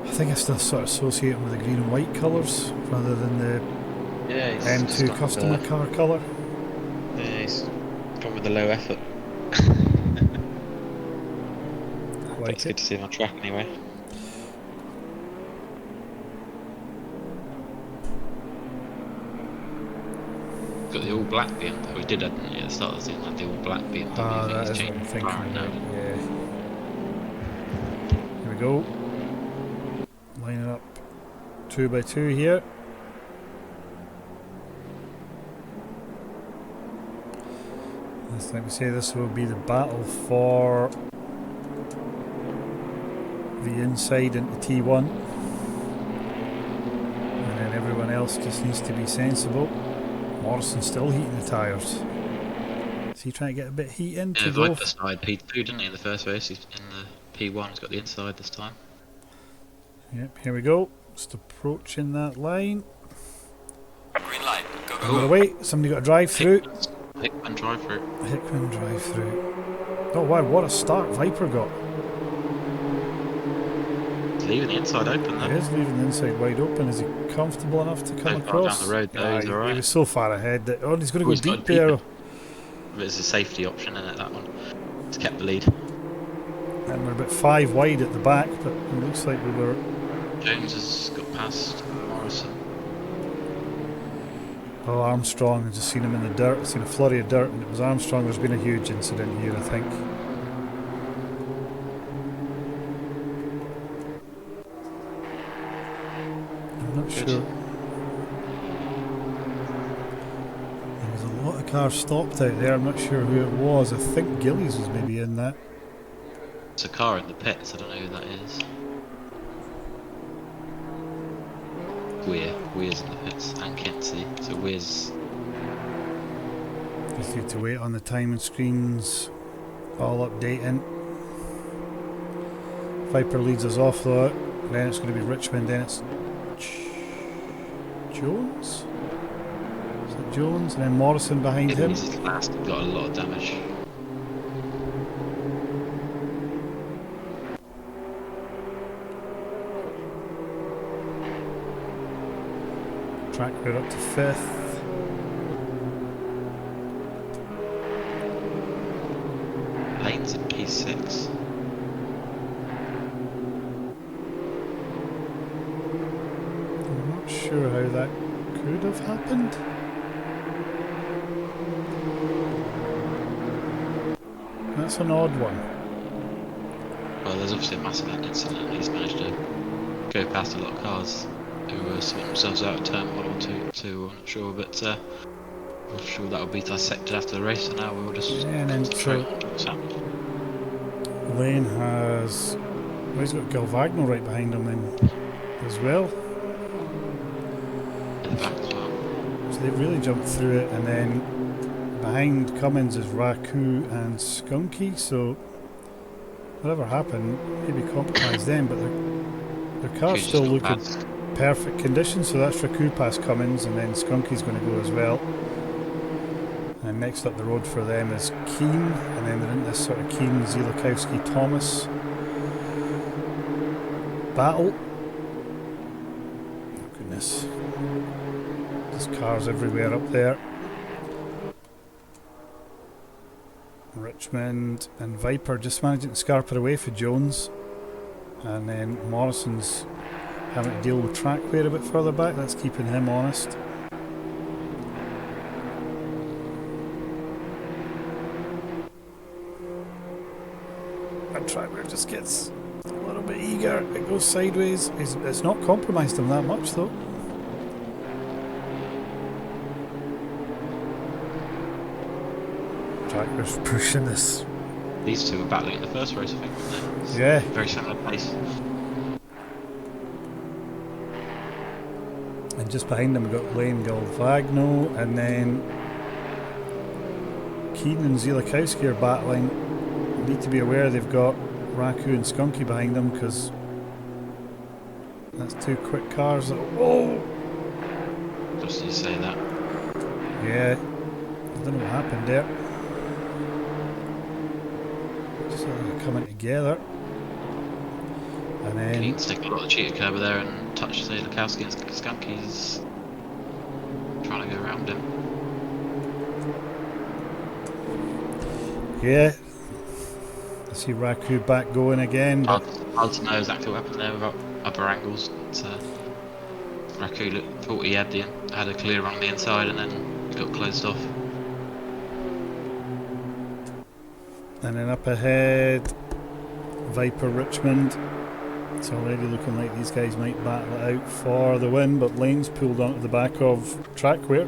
I think I still sort of associate him with the green and white colours rather than the Yeah, he's M2 got customer car colour. Yeah, he's gone with the low effort. I like That's good it. to see him on track anyway. Got the all black BMW. We did that at the start of the season, had the all black BMW. Ah, I think that he's is what changed I'm thinking McLaren now. about. Yeah. Here we go. Lining up 2 by 2 here. Like we say, this will be the battle for the inside into T1, and then everyone else just needs to be sensible. Morrison's still heating the tyres. Is he trying to get a bit of heat in to Yeah, go? Viper side P2, didn't he, in the first race? He's in the P1, he's got the inside this time. Yep, here we go. Just approaching that line. Green light. Go, go, By the go. way, somebody got a drive through. Hickman drive through. Hickman drive through. Oh wow, what a start Viper got. He's leaving the inside open He though. is leaving the inside wide open. Is he comfortable enough to come So far across? down the road though, he's he alright. was so far ahead that he's going to go He's got deep deep there. But it's a safety option, isn't it, that one? It's kept the lead. And we're about 5 wide at the back, but it looks like we were. Jones has got past Morrison. Oh, Armstrong. I just seen him in the dirt. I seen a flurry of dirt, and it was Armstrong. There's been a huge incident here, I think. I'm not Good. sure. There was a lot of cars stopped out there. I'm not sure who it was. I think Gillies was maybe in that. It's a car in the pits, I don't know who that is. Weir's in the pits, and Kinsey. So Weir's. Just need to wait on the timing screens. All updating. Viper leads us off though. Then it's going to be Richmond. Then it's Jones. Is it Jones? And then Morrison behind him. He's last, got a lot of damage. Track we're up to 5th. Lane's in P6. sure how that could have happened. That's an odd one. Well, there's obviously a massive incident and he's managed to go past a lot of cars who sort themselves out of turn 1 or 2, I'm not sure, but I'm sure that'll be dissected after the race, so now we'll just Yeah, and then concentrate so on what's happening. Lane has... Well, he's got Galvagno right behind him then as well. In the back as well. So they've really jumped through it, and then behind Cummins is Raku and Skunky, so whatever happened maybe compromised them, but their car's Who's still just looking got past. perfect condition, so that's Raku past Cummins, and then Skunky's going to go as well. And next up the road for them is Keane, and then they're in this sort of Keane, Zilakowski, Thomas battle. Oh goodness. There's cars everywhere up there. Richmond and Viper just managing to scarp it away for Jones. And then Morrison's having to deal with track wear a bit further back, that's keeping him honest. That track wear just gets a little bit eager, it goes sideways. It's not compromised him that much though. Track wear's pushing this. These two were battling in the first race, I think, weren't they? It's Yeah. very similar pace. And just behind them we've got Lane Galvagno, and then Keaton and Zilakowski are battling. You need to be aware they've got Raku and Skunky behind them, because that's two quick cars that, oh! Just you say that. Yeah, I don't know what happened there. Just they're coming together. And then Keaton sticking a lot of cheated curb there and touch say Lukowski and Skunky's trying to go around him. yeah, I see Raku back going again. But Hard to know exactly what happened there without upper angles. But, Raku thought he had a clear run on the inside and then he got closed off. And then up ahead, Viper Richmond. It's already looking like these guys might battle it out for the win, but Lane's pulled onto the back of Trackwear.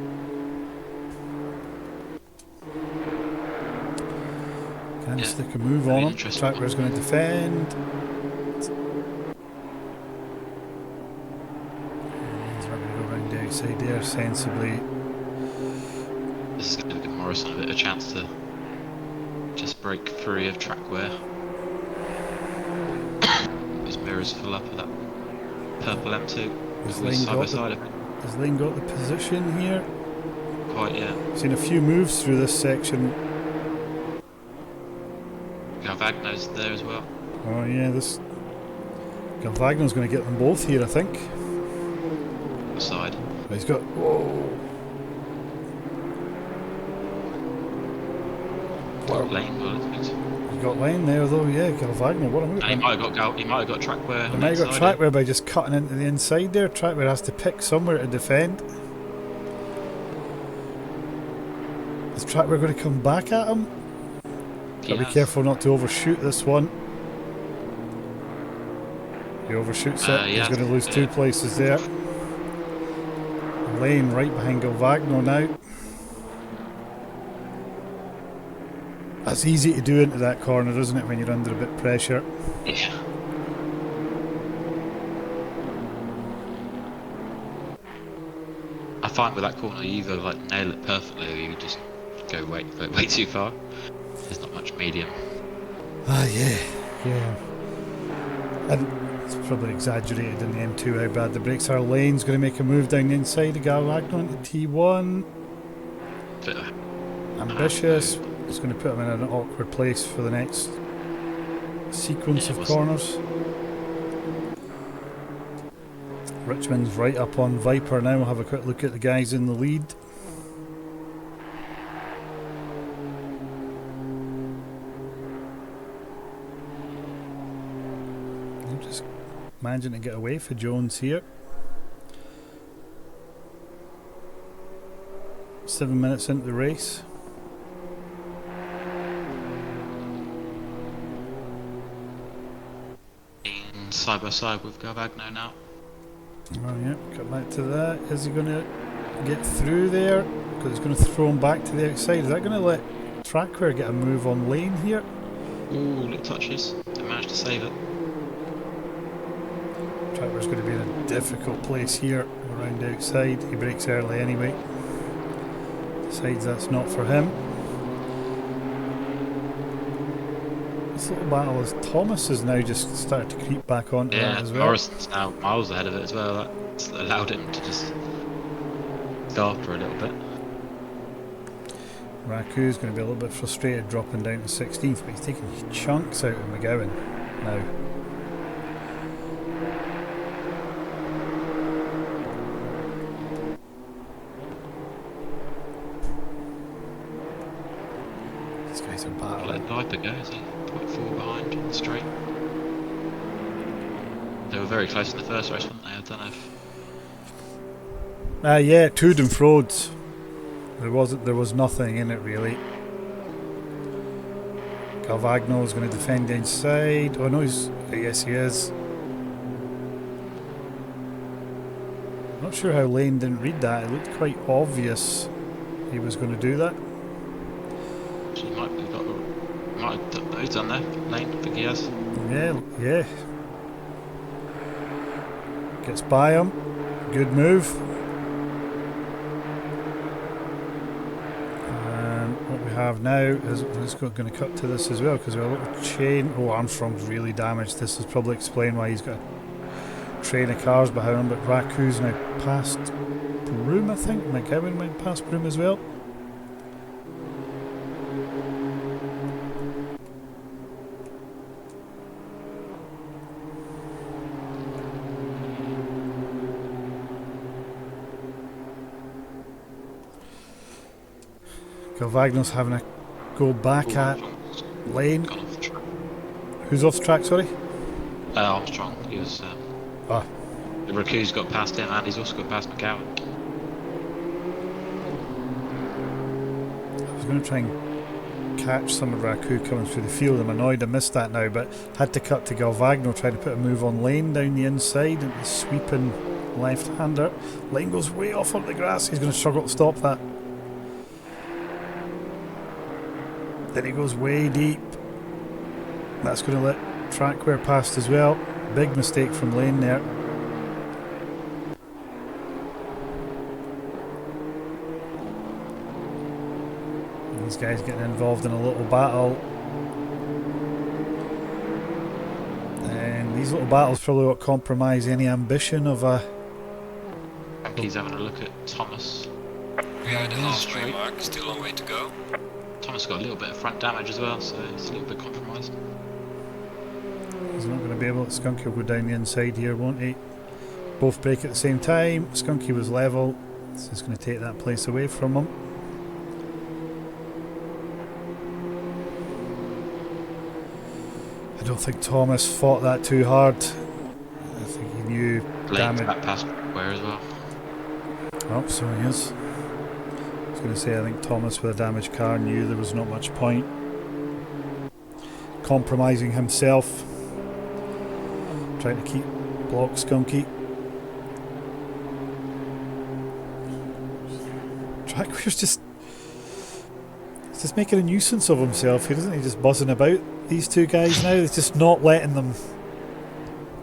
Can't Yeah, stick a move very on him. interesting. Trackwear's going to defend. Lane's not going to go round the outside there sensibly. This is going to give Morrison a bit of a chance to just break free of track wear. His mirrors fill up with that purple M2. Has Always Lane side by got side of it. Has Lane got the position here? Quite, yeah. Seen a few moves through this section. Galvagno's there as well. Oh yeah, this Galvagno's going to get them both here, I think. The side. But he's got... Whoa! Lane, well, He's got Lane there though, yeah, Galvagno, what a move. and he might have got track wear. They might have got Trackwear by just cutting into the inside there. Trackwear has to pick somewhere to defend. Is Trackwear going to come back at him? Gotta be careful not to overshoot this one. He overshoots it, he's going to lose two places there. Lane right behind Galvagno now. That's easy to do into that corner, isn't it, when you're under a bit of pressure? Yeah. I find with that corner you either like nail it perfectly or you just go way too far. There's not much medium. Ah, yeah. And it's probably exaggerated in the M2 how bad the brakes are. Lane's going to make a move down the inside of Galvagno into T1. Bit of Ambitious. It's going to put him in an awkward place for the next sequence of corners. Richmond's right up on Viper now. We'll have a quick look at the guys in the lead. They're just managing to get away for Jones here. 7 minutes into the race. Side by side with Garvagno now. Oh yeah, cut back to that. Is he going to get through there? Because he's going to throw him back to the outside. Is that going to let Trackwear get a move on lane here? Ooh, little touches. They managed to save it. Trackwear's going to be in a difficult place here around the outside. He breaks early anyway. Decides that's not for him. This little battle as Thomas has now just started to creep back onto that as well. Morrison's now miles ahead of it as well. That's allowed him to just go after a little bit. Raku's going to be a little bit frustrated dropping down to 16th, but he's taking chunks out of McGowan now. These guys are battling. Let Viper go, is he? 0.4 behind on the straight. They were very close in the first race, weren't they? I don't know if... Yeah, to'd and fro'd. There was nothing in it really. Galvagno is going to defend the inside. Oh no, yes he is. Not sure how Lane didn't read that. It looked quite obvious he was going to do that. He might have done that. Lane, I think he has. Yeah. Gets by him. Good move. What we have now is it's going to cut to this as well because we're a little chain. Oh, Armstrong's really damaged. This will probably explain why he's got a train of cars behind him. But Raku's now past Broome, I think. McGowan went past Broome as well. Galvagno's having a go back at Lane. Off track. Who's off the track, sorry? Armstrong. He was... Ah. Raku's got past him and he's also got past McGowan. I was going to try and catch some of Raku coming through the field. I'm annoyed I missed that now, but had to cut to Galvagno, trying to put a move on Lane down the inside and the sweeping left-hander. Lane goes way off onto the grass. He's going to struggle to stop that. Then he goes way deep. That's going to let Trackwear past as well. Big mistake from Lane there. These guys getting involved in a little battle. And these little battles probably won't compromise any ambition of a... I think he's having a look at Thomas. We are at the halfway mark, still a long way to go. Thomas got a little bit of front damage as well, so it's a little bit compromised. He's not going to be able to... Skunky will go down the inside here, won't he? Both break at the same time. Skunky was level. This is going to take that place away from him. I don't think Thomas fought that too hard. I think he knew damage. Back past where as well. Oh, so he is. I was going to say, I think Thomas with a damaged car knew there was not much point. Compromising himself. Trying to keep block Skunky. Trackwear's just making a nuisance of himself here, isn't he? Just buzzing about these two guys now. He's just not letting them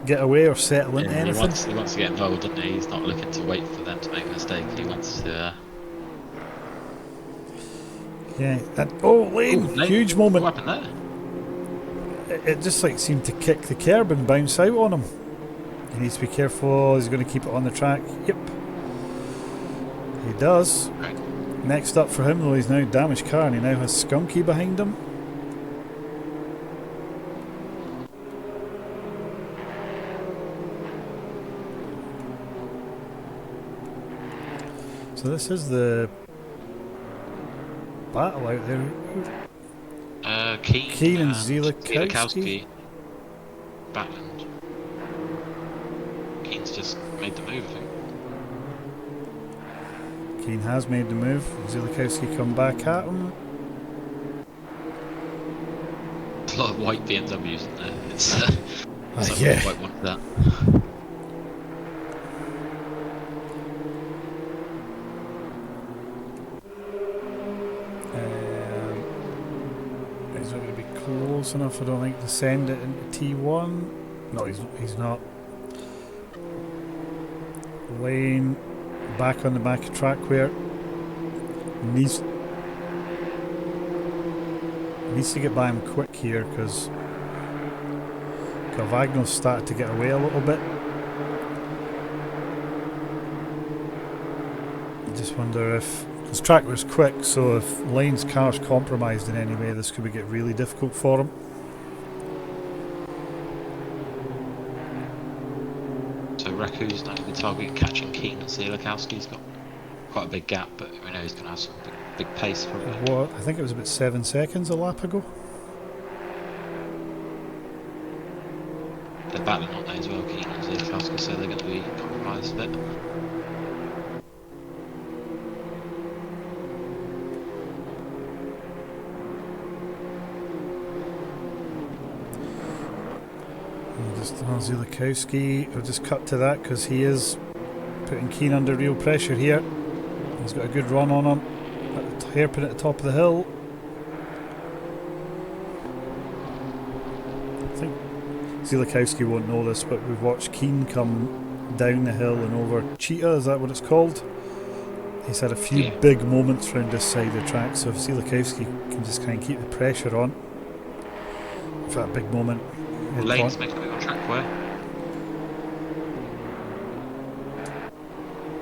get away or settle into anything. He wants to get involved, doesn't he? He's not looking to wait for them to make a mistake. He wants to... Yeah. And, oh, Lane! Huge moment. What happened there? It just like seemed to kick the curb and bounce out on him. He needs to be careful. He's going to keep it on the track. Yep. He does. Right. Next up for him though, he's now damaged car and he now has Skunky behind him. So this is the battle out there. Keen and Zielikowski. Battling. Keen's just made the move, I think. Keane has made the move. Zielikowski come back at him. A lot of white BMWs in there. It's Yeah. quite want that. He's not going to be close enough, I don't think, to send it into T1. No, he's not. Lane back on the back of track where needs to get by him quick here because Calvagno's started to get away a little bit. I just wonder if, because track was quick, so if Lane's car's compromised in any way, this could get really difficult for him. So Raku's not going to be targeting catching Keane, and Zielikowski's got quite a big gap, but we know he's going to have some big pace probably. What? I think it was about 7 seconds a lap ago. They're battling, aren't they, as well, Keane and Zielikowski, so they're going to be compromised a bit. Zielikowski, I'll just cut to that because he is putting Keane under real pressure here. He's got a good run on him. Hairpin at the top of the hill. I think Zielikowski won't know this, but we've watched Keane come down the hill and over Cheetah, is that what it's called? He's had a few big moments around this side of the track, so if Zielikowski can just kind of keep the pressure on for that big moment. Lane's making a move on track where?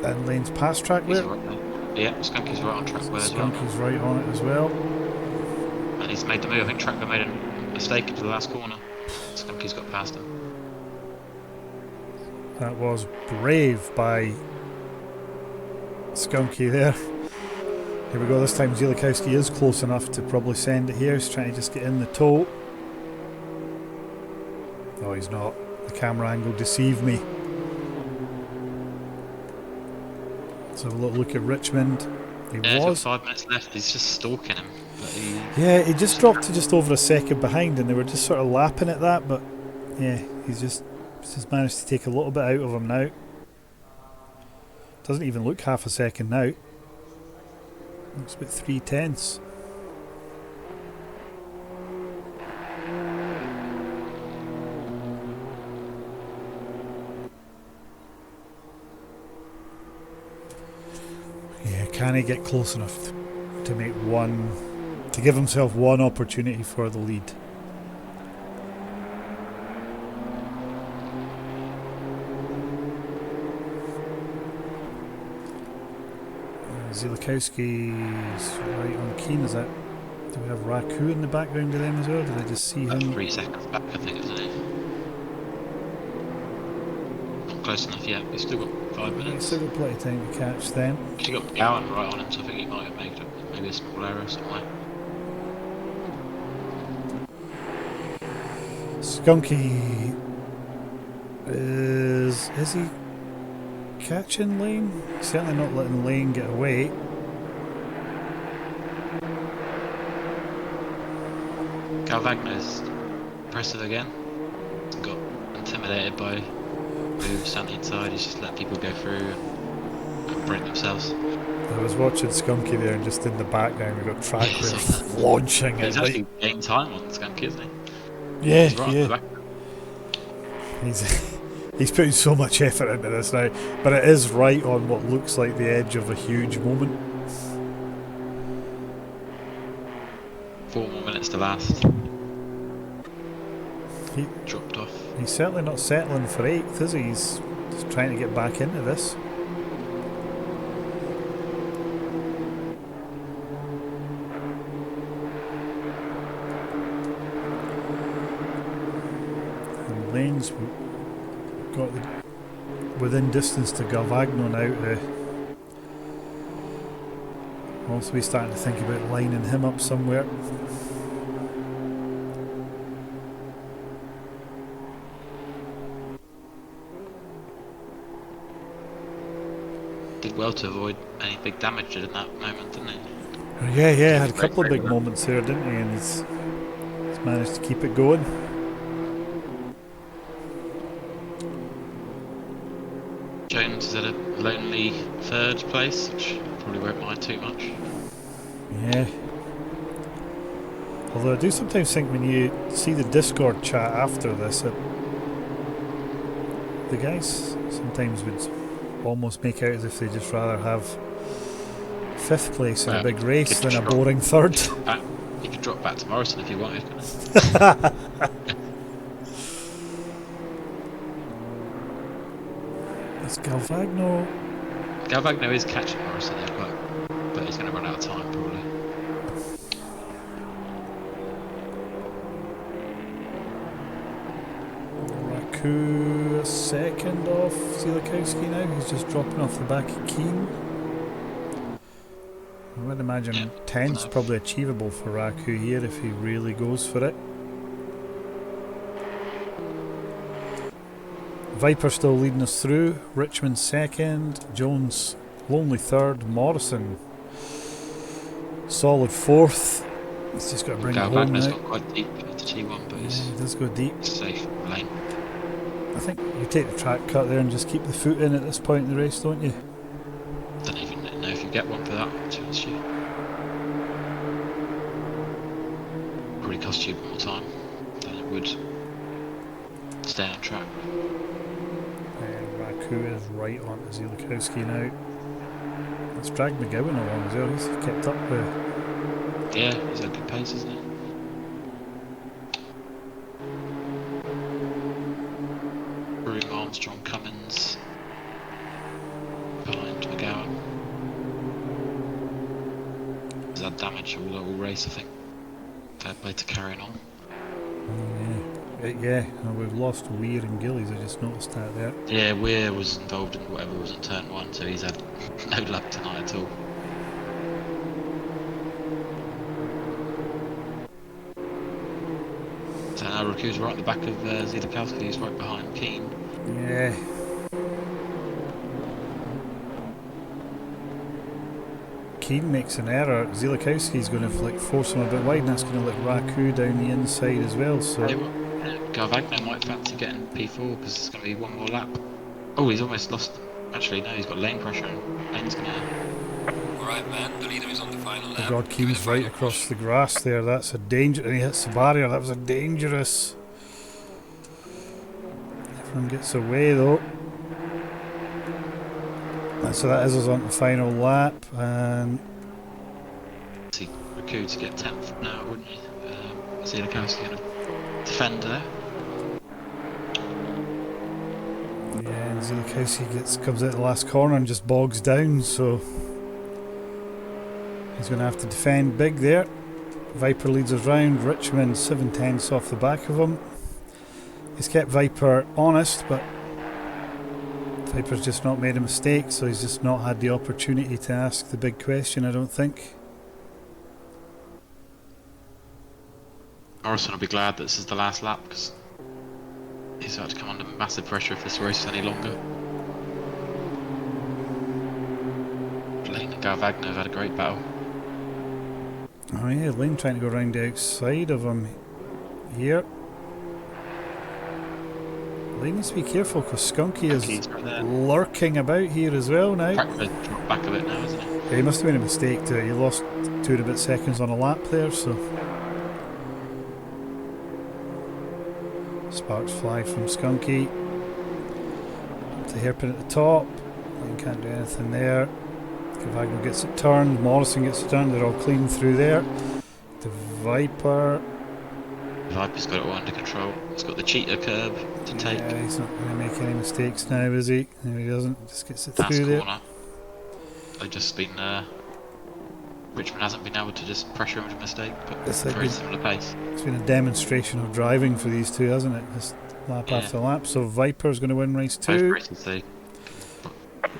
And Lane's past track where? Right there. Yeah, Skunky's right on track where as well. Skunky's right on it as well. And he's made the move. I think Tracker made a mistake into the last corner. Skunky's got past him. That was brave by Skunky there. Here we go, this time Zielikowski is close enough to probably send it here. He's trying to just get in the toe. No, he's not. The camera angle deceived me. Let's have a little look at Richmond. He was 5 minutes left. He's just stalking him. But he just dropped to just over a second behind, and they were just sort of lapping at that. But yeah, he's just managed to take a little bit out of him now. Doesn't even look half a second now. Looks about 3/10. Can he get close enough to make to give himself one opportunity for the lead? Zielikowski's right on Keane, is that? Do we have Raku in the background of them as well? Did I just see him? 3 seconds back, I think, isn't it? Not close enough yet. We've still got 5 minutes. Still got plenty of time to catch then. Actually got Gowan right on him, so I think he might have made maybe a small error somewhere. Skunky is he catching Lane? Certainly not letting Lane get away. Calvagno's impressive again. Got intimidated by moves down the inside. He's just let people go through and break themselves. I was watching Skunky there, and just in the background we've got Tracker launching it. He's actually gained time on Skunky, isn't he? Yeah, he's right yeah. He's putting so much effort into this now, but it is right on what looks like the edge of a huge moment. 4 more minutes to last. He dropped off. He's certainly not settling for 8th, is he? He's just trying to get back into this. And Lane's got within distance to Galvagno now to also be starting to think about lining him up somewhere. did well to avoid any big damage in that moment, didn't he? Yeah, had a couple of big moments there, didn't he? And he's managed to keep it going. Jones is at a lonely third place, which probably won't mind too much. Yeah. Although I do sometimes think when you see the Discord chat after this, that the guys sometimes would almost make out as if they'd just rather have 5th place in a big race than a boring 3rd. You could drop back to Morrison if you wanted. It's Galvagno. Galvagno is catching Morrison there, but he's going to run out of time probably. Raku, second off Zielikowski now. He's just dropping off the back of Keane. I would imagine 10's probably achievable for Raku here if he really goes for it. Viper still leading us through. Richmond second. Jones lonely third. Morrison solid 4th. He's just got to bring it home now. Got quite deep into T1, but he does go deep. Safe lane. I think you take the track cut there and just keep the foot in at this point in the race, don't you? Don't even know if you get one for that, to be honest with you. Probably cost you more time than it would stay on track. Raku is right on to Zielikowski now. It's dragged McGowan along as well. He's kept up with. Yeah, he's at good pace, isn't he? Broom, Armstrong, Cummins behind McGowan. He's had damage all race, I think. Fair play to carrying on. Yeah, and we've lost Weir and Gillies, I just noticed that there. Yeah, Weir was involved in whatever was in turn 1, so he's had no luck tonight at all. So now Raku's right at the back of Zielikowski, he's right behind Keane. Yeah. Keane makes an error. Zielikowski's going to force him a bit wide, and that's going to let Raku down the inside as well. So Galvagno might fancy getting P4 because it's going to be one more lap. Oh, he's almost lost. Actually, no, he's got lane pressure, and lane's going to. Alright, man, the leader is on the final lap. Oh God, Keane's right across the grass there. That's a danger. And he hits the barrier. That was a dangerous. Everyone gets away though. And so that is us on the final lap. And see Raku to get 10th now, wouldn't you? Zielikowski going to defend there. Yeah, and Zielikowski comes out the last corner and just bogs down. So he's going to have to defend big there. Viper leads us round. Richmond 7/10 off the back of him. He's kept Viper honest, but Viper's just not made a mistake, so he's just not had the opportunity to ask the big question, I don't think. Morrison will be glad that this is the last lap because he's about to come under massive pressure if this race is any longer. Lane and Galvagno have had a great battle. Oh yeah, Lane trying to go round the outside of him here. Lane needs to be careful because Skunky is right lurking about here as well now. Dropped back a bit now, isn't he? Yeah, he must have made a mistake too. He lost 2 and a bit seconds on a lap there, so. Sparks fly from Skunky. Up to Hairpin at the top. Lane can't do anything there. Galvagno gets it turned. Morrison gets it turned. They're all clean through there. The Viper. Viper's got it all under control. He's got the cheetah curb to take. Yeah, he's not going to make any mistakes now, is he? No, he doesn't. Just gets it That's through there. corner. They've just been. Richmond hasn't been able to just pressure him into a mistake, but It's very like similar pace. It's been a demonstration of driving for these two, hasn't it? Just lap after lap. So Viper's going to win race 2. Both races they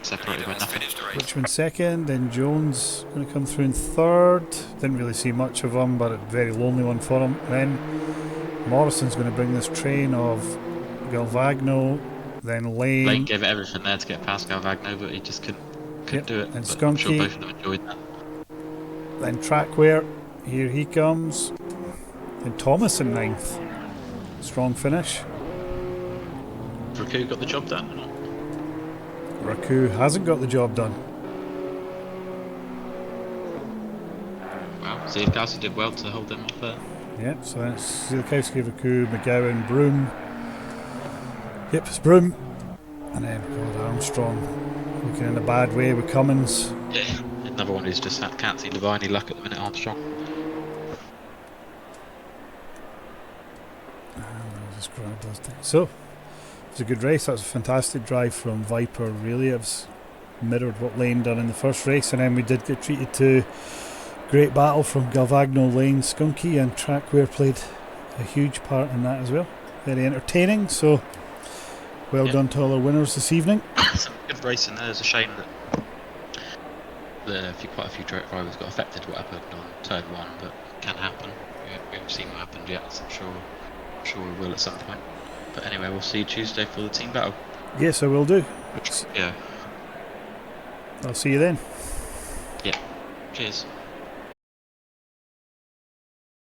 separated by nothing. Richmond second, then Jones going to come through in third. Didn't really see much of him, but a very lonely one for him. Then Morrison's going to bring this train of Galvagno, then Lane. Lane gave it everything there to get past Galvagno, but he just couldn't could Yep, do it. and But I'm sure Skunky. both of them enjoyed that. Then Trackware, here he comes. Then Thomas in 9th. Strong finish. Raku got the job done or not? Raku hasn't got the job done. Well, Zielkowski did well to hold them off there. Yep, so then it's Zielkowski, Raku, McGowan, Broom. Yep, it's Broom. And then God, Armstrong looking in a bad way with Cummins. Yeah, another one who's just can't seem to buy any luck at the minute, Armstrong. Just grab those things. So, it was a good race. That was a fantastic drive from Viper, really. It was mirrored what Lane done in the first race, and then we did get treated to great battle from Galvagno, Lane, Skunky, and Trackware played a huge part in that as well. Very entertaining, so well done to all our winners this evening. Some good racing there. It's a shame that quite a few drivers got affected what happened on turn 1, but it can happen. We haven't seen what happened yet, so I'm sure we will at some point. But anyway, we'll see you Tuesday for the team battle. Yes, I will do. Yeah. I'll see you then. Yeah. Cheers.